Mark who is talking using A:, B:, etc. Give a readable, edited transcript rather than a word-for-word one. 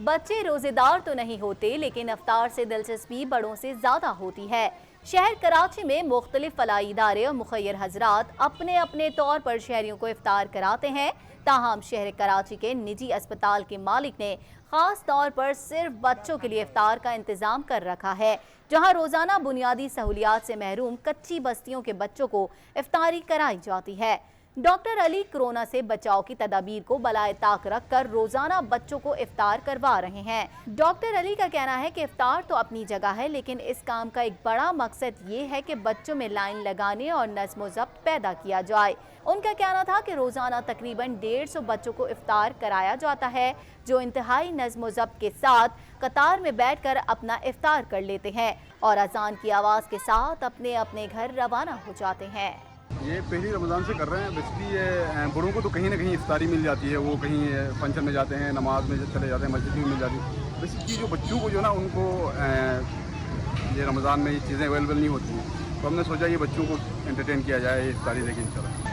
A: बच्चे रोजेदार तो नहीं होते, लेकिन इफ्तार से दिलचस्पी बड़ों से ज्यादा होती है। शहर कराची में मुख्तलिफ फलाही इदारे और मुखय्यर हजरात अपने अपने तौर पर शहरियों को इफ्तार कराते हैं। ताहम शहर कराची के निजी अस्पताल के मालिक ने खास तौर पर सिर्फ बच्चों के लिए इफ्तार का इंतजाम कर रखा है, जहां रोजाना बुनियादी सहूलियात से महरूम कच्ची बस्तियों के बच्चों को इफ्तारी कराई जाती है। डॉक्टर अली कोरोना से बचाव की तदाबीर को बलाए ताक रखकर रोजाना बच्चों को इफ्तार करवा रहे हैं। डॉक्टर अली का कहना है कि इफ्तार तो अपनी जगह है, लेकिन इस काम का एक बड़ा मकसद ये है कि बच्चों में लाइन लगाने और नज़्म व ज़ब्त पैदा किया जाए। उनका कहना था कि रोजाना तकरीबन 150 बच्चों को इफ्तार कराया जाता है, जो इंतहाई नज़्म व ज़ब्त के साथ कतार में बैठकर अपना इफ्तार कर लेते हैं और अजान की आवाज़ के साथ अपने अपने घर रवाना हो जाते हैं।
B: ये पहली रमज़ान से कर रहे हैं। बेसिकली ये बड़ों को तो कहीं ना कहीं इफ्तारी मिल जाती है, वो कहीं फंक्शन में जाते हैं, नमाज में चले जाते हैं, मस्जिद में मिल जाती है। बेसिकली जो बच्चों को जो ना उनको ये रमज़ान में ये चीज़ें अवेलेबल नहीं होती हैं, तो हमने सोचा ये बच्चों को एंटरटेन किया जाए इफ्तारी देके इंशाल्लाह।